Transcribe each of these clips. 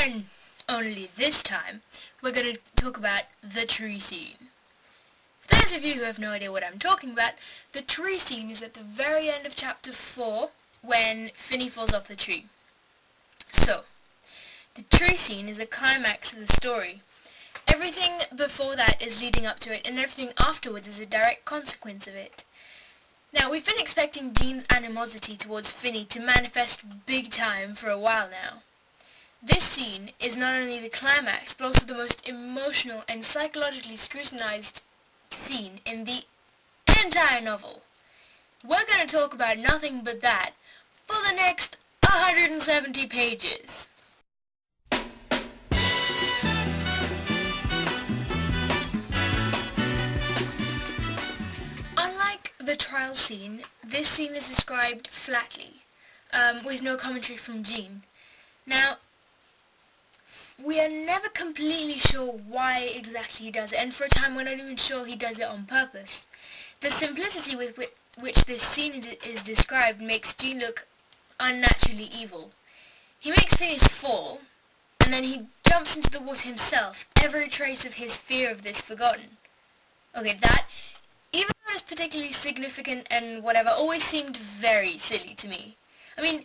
and only this time, we're going to talk about the tree scene. For those of you who have no idea what I'm talking about, the tree scene is at the very end of chapter 4 when Finney falls off the tree. So, the tree scene is the climax of the story. Everything before that is leading up to it, and everything afterwards is a direct consequence of it. Now, we've been expecting Jean's animosity towards Finney to manifest big time for a while now. This scene is not only the climax, but also the most emotional and psychologically scrutinized scene in the entire novel. We're going to talk about nothing but that for the next 170 pages. Unlike the trial scene, this scene is described flatly, with no commentary from Jean. Now, we are never completely sure why exactly he does it, and for a time we're not even sure he does it on purpose. The simplicity with which this scene is described makes Jean look unnaturally evil. He makes Phineas fall, and then he jumps into the water himself, every trace of his fear of this forgotten. Okay, that, even though it's particularly significant and whatever, always seemed very silly to me. I mean,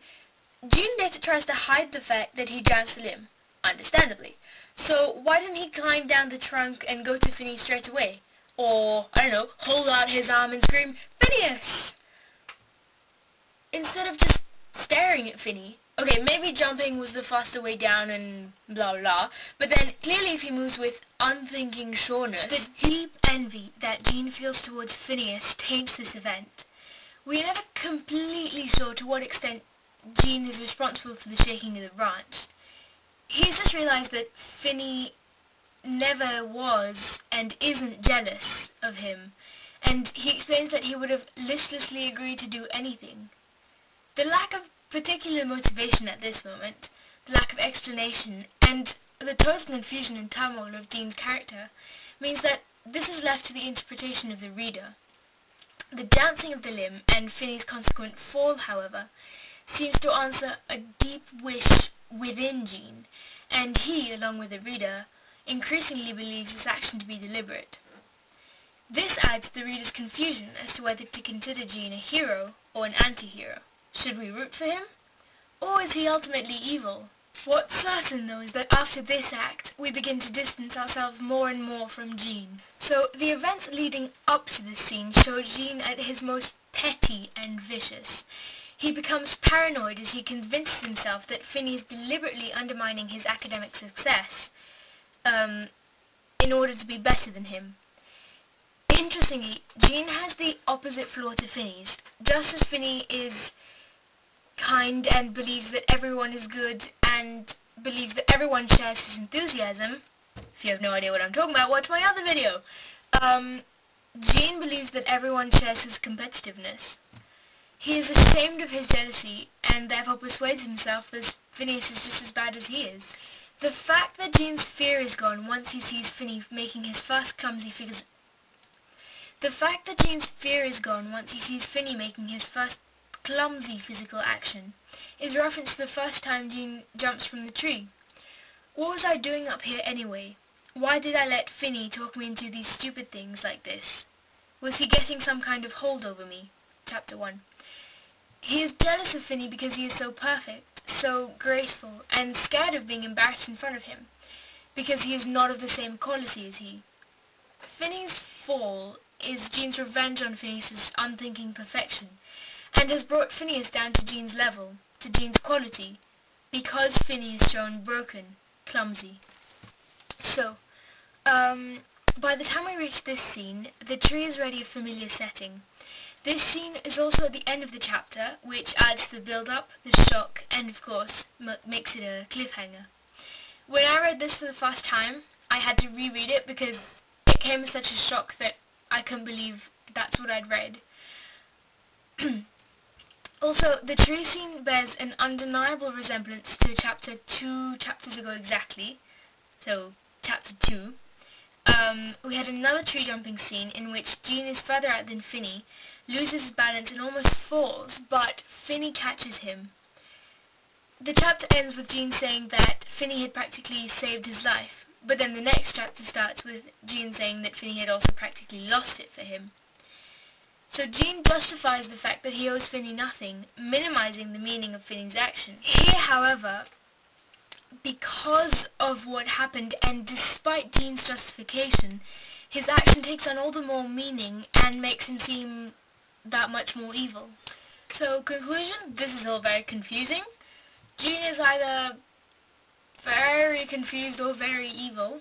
Jean later tries to hide the fact that he jumps the limb. Understandably. So why didn't he climb down the trunk and go to Phineas straight away? Or, I don't know, hold out his arm and scream, "Phineas!" instead of just staring at Finney. Okay, maybe jumping was the faster way down and blah blah, but then clearly if he moves with unthinking sureness, the deep envy that Jean feels towards Phineas taints this event. We are never completely sure to what extent Jean is responsible for the shaking of the branch. He's just realised that Finney never was and isn't jealous of him, and he explains that he would have listlessly agreed to do anything. The lack of particular motivation at this moment, the lack of explanation, and the total confusion and turmoil of Jean's character means that this is left to the interpretation of the reader. The dancing of the limb and Finney's consequent fall, however, seems to answer a deep wish within Jean, and he, along with the reader, increasingly believes this action to be deliberate. This adds to the reader's confusion as to whether to consider Jean a hero or an anti-hero. Should we root for him? Or is he ultimately evil? What's certain, though, is that after this act, we begin to distance ourselves more and more from Jean. So the events leading up to this scene show Jean at his most petty and vicious. He becomes paranoid as he convinces himself that Finney is deliberately undermining his academic success in order to be better than him. Interestingly, Jean has the opposite flaw to Finney's. Just as Finney is kind and believes that everyone is good and believes that everyone shares his enthusiasm, if you have no idea what I'm talking about, watch my other video. Jean believes that everyone shares his competitiveness. He is ashamed of his jealousy, and therefore persuades himself that Phineas is just as bad as he is. The fact that Jean's fear is gone once he sees Finney making his first clumsy physical action is reference to the first time Jean jumps from the tree. What was I doing up here anyway? Why did I let Finney talk me into these stupid things like this? Was he getting some kind of hold over me? Chapter 1. He is jealous of Finney because he is so perfect, so graceful, and scared of being embarrassed in front of him, because he is not of the same quality as he. Finney's fall is Jean's revenge on Phineas's unthinking perfection, and has brought Phineas down to Jean's level, to Jean's quality, because Finney is shown broken, clumsy. So, by the time we reach this scene, the tree is already a familiar setting. This scene is also at the end of the chapter, which adds to the build-up, the shock, and of course, makes it a cliffhanger. When I read this for the first time, I had to reread it because it came as such a shock that I couldn't believe that's what I'd read. Also, the tree scene bears an undeniable resemblance to chapter 2 chapters ago exactly, so chapter 2. We had another tree jumping scene in which Jean is further out than Finney, loses his balance and almost falls, but Finney catches him. The chapter ends with Jean saying that Finney had practically saved his life, but then the next chapter starts with Jean saying that Finney had also practically lost it for him. So Jean justifies the fact that he owes Finney nothing, minimizing the meaning of Finney's action. Here, however, because of what happened and despite Jean's justification, his action takes on all the more meaning and makes him seem that much more evil. So, conclusion, this is all very confusing. Jean is either very confused or very evil.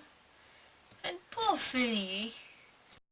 And poor Finney.